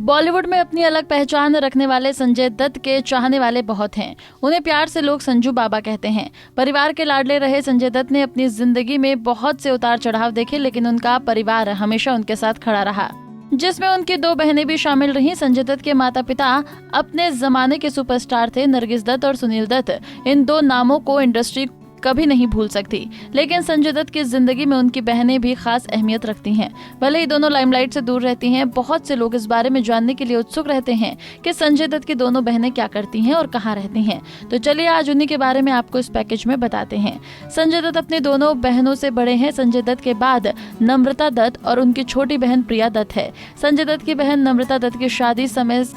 बॉलीवुड में अपनी अलग पहचान रखने वाले संजय दत्त के चाहने वाले बहुत हैं। उन्हें प्यार से लोग संजू बाबा कहते हैं। परिवार के लाडले रहे संजय दत्त ने अपनी जिंदगी में बहुत से उतार चढ़ाव देखे, लेकिन उनका परिवार हमेशा उनके साथ खड़ा रहा, जिसमें उनकी 2 बहनें भी शामिल रहीं। संजय दत्त के माता पिता अपने जमाने के सुपरस्टार थे। नरगिस दत्त और सुनील दत्त, इन 2 नामों को इंडस्ट्री कभी नहीं भूल सकती, लेकिन संजय दत्त की जिंदगी में उनकी बहनें भी खास अहमियत रखती हैं। भले ही दोनों लाइमलाइट से दूर रहती हैं, बहुत से लोग इस बारे में जानने के लिए उत्सुक रहते हैं कि संजय दत्त की दोनों बहनें क्या करती हैं और कहाँ रहती हैं। तो चलिए आज उन्हीं के बारे में आपको इस पैकेज में बताते हैं। संजय दत्त अपनी दोनों बहनों से बड़े हैं। संजय दत्त के बाद नम्रता दत्त और उनकी छोटी बहन प्रिया दत्त है। संजय दत्त की बहन नम्रता दत्त की शादी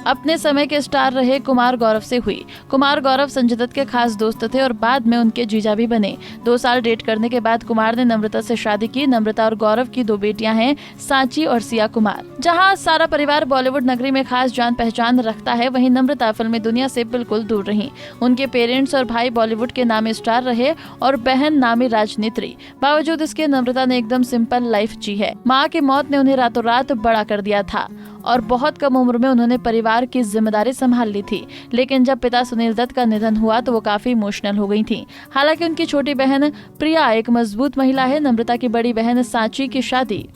अपने समय के स्टार रहे कुमार गौरव से हुई। कुमार गौरव संजय दत्त के खास दोस्त थे और बाद में उनके जीजा भी बने। 2 साल डेट करने के बाद कुमार ने नम्रता से शादी की। नम्रता और गौरव की 2 बेटियां हैं, सांची और सिया कुमार। जहां सारा परिवार बॉलीवुड नगरी में खास जान पहचान रखता है, वहीं नम्रता फिल्मी दुनिया से बिल्कुल दूर रही। उनके पेरेंट्स और भाई बॉलीवुड के नामी स्टार रहे और बहन नामी राजनीति। बावजूद इसके नम्रता ने एकदम सिंपल लाइफ जी है। माँ की मौत ने उन्हें रातों रात बड़ा कर दिया था और बहुत कम उम्र में उन्होंने परिवार की जिम्मेदारी संभाल ली थी। लेकिन जब पिता सुनील दत्त का निधन हुआ तो वो काफी इमोशनल हो गई थी। हालांकि उनकी छोटी बहन प्रिया एक मजबूत महिला है। नम्रता की बड़ी बहन सांची की शादी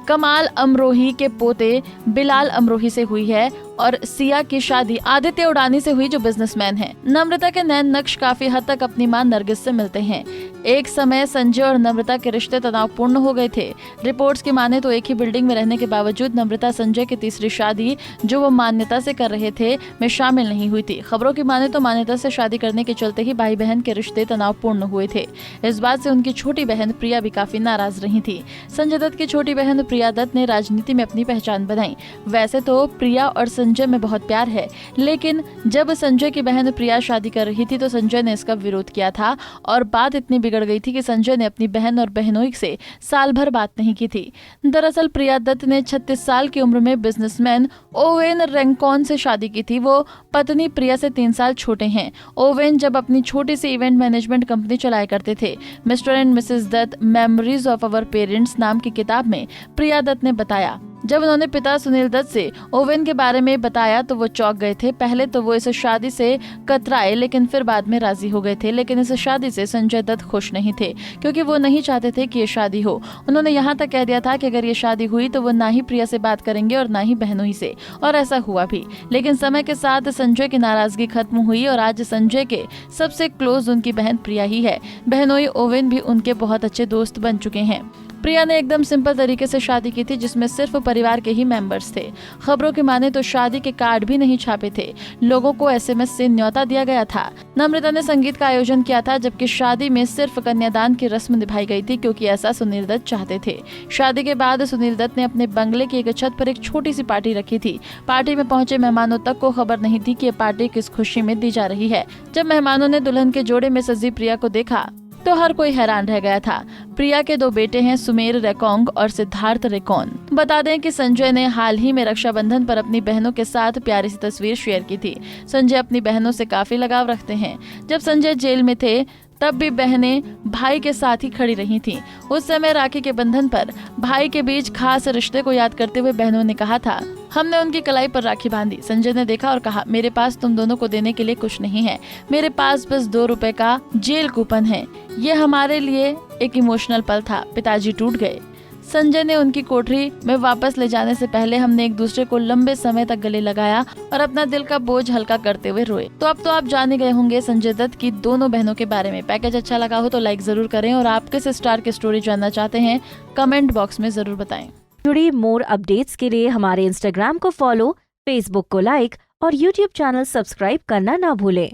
कमाल अमरोही के पोते बिलाल अमरोही से हुई है और सिया की शादी आदित्य उडानी से हुई, जो बिजनेसमैन हैं। नम्रता के नैन नक्श काफी हद तक अपनी मां नरगिस से मिलते हैं। एक समय संजय और नम्रता के रिश्ते तनावपूर्ण हो गए थे। रिपोर्ट्स की माने तो एक ही बिल्डिंग में रहने के बावजूद नम्रता संजय की तीसरी शादी, जो वो मान्यता से कर रहे थे, में शामिल नहीं हुई थी। खबरों की माने तो मान्यता से शादी करने के चलते ही भाई बहन के रिश्ते तनावपूर्ण हुए थे। इस बात से उनकी छोटी बहन प्रिया भी काफी नाराज रही थी। संजय दत्त की छोटी बहन प्रिया दत्त ने राजनीति में अपनी पहचान बनाई। वैसे तो प्रिया और संजय में बहुत प्यार है, लेकिन जब संजय की बहन प्रिया शादी कर रही थी तो संजय ने इसका विरोध किया था और बात इतनी बिगड़ गई थी कि संजय ने अपनी बहन और बहनोई से साल भर बात नहीं की थी। दरअसल प्रिया दत्त ने 36 साल की उम्र में बिजनेसमैन ओवेन रेंकॉन से शादी की थी। वो पत्नी प्रिया से 3 साल छोटे हैं। ओवेन जब अपनी छोटी सी इवेंट मैनेजमेंट कंपनी चलाया करते थे। Mister and missus Dutt memories of our parents नाम की किताब में प्रिया दत्त ने बताया, जब उन्होंने पिता सुनील दत्त से ओवेन के बारे में बताया तो वो चौंक गए थे। पहले तो वो इस शादी से कतराए, लेकिन फिर बाद में राजी हो गए थे। लेकिन इस शादी से संजय दत्त खुश नहीं थे, क्योंकि वो नहीं चाहते थे कि ये शादी हो। उन्होंने यहाँ तक कह दिया था कि अगर ये शादी हुई तो वो ना ही प्रिया से बात करेंगे और ना ही बहनोई से, और ऐसा हुआ भी। लेकिन समय के साथ संजय की नाराजगी खत्म हुई और आज संजय के सबसे क्लोज उनकी बहन प्रिया ही है। बहनोई ओवेन भी उनके बहुत अच्छे दोस्त बन चुके हैं। प्रिया ने एकदम सिंपल तरीके से शादी की थी, जिसमें सिर्फ परिवार के ही मेंबर्स थे। खबरों की माने तो शादी के कार्ड भी नहीं छापे थे, लोगों को एसएमएस से न्योता दिया गया था। नम्रता ने संगीत का आयोजन किया था, जबकि शादी में सिर्फ कन्यादान की रस्म निभाई गई थी, क्योंकि ऐसा सुनील दत्त चाहते थे। शादी के बाद सुनील दत्त ने अपने बंगले की एक छत पर एक छोटी सी पार्टी रखी थी। पार्टी में पहुंचे मेहमानों तक को खबर नहीं थी कि ये पार्टी किस खुशी में दी जा रही है। जब मेहमानों ने दुल्हन के जोड़े में सजी प्रिया को देखा तो हर कोई हैरान रह गया था। प्रिया के 2 बेटे हैं, सुमेर रेकोंग और सिद्धार्थ रेकॉन। बता दें कि संजय ने हाल ही में रक्षाबंधन पर अपनी बहनों के साथ प्यारी सी तस्वीर शेयर की थी। संजय अपनी बहनों से काफी लगाव रखते हैं। जब संजय जेल में थे तब भी बहनें भाई के साथ ही खड़ी रही थीं। उस समय राखी के बंधन पर भाई के बीच खास रिश्ते को याद करते हुए बहनों ने कहा था, हमने उनकी कलाई पर राखी बांधी। संजय ने देखा और कहा, मेरे पास तुम दोनों को देने के लिए कुछ नहीं है, मेरे पास बस 2 रुपए का जेल कूपन है। ये हमारे लिए एक इमोशनल पल था। पिताजी टूट गए। संजय ने उनकी कोठरी में वापस ले जाने से पहले हमने एक दूसरे को लंबे समय तक गले लगाया और अपना दिल का बोझ हल्का करते हुए रोए। तो अब तो आप जान गए होंगे संजय दत्त की दोनों बहनों के बारे में। पैकेज अच्छा लगा हो तो लाइक जरूर करें और आप किस स्टार की स्टोरी जानना चाहते हैं कमेंट बॉक्स में जरूर बताएं। जुड़ी मोर अपडेट्स के लिए हमारे इंस्टाग्राम को फॉलो, फेसबुक को लाइक और यूट्यूब चैनल सब्सक्राइब करना ना भूलें।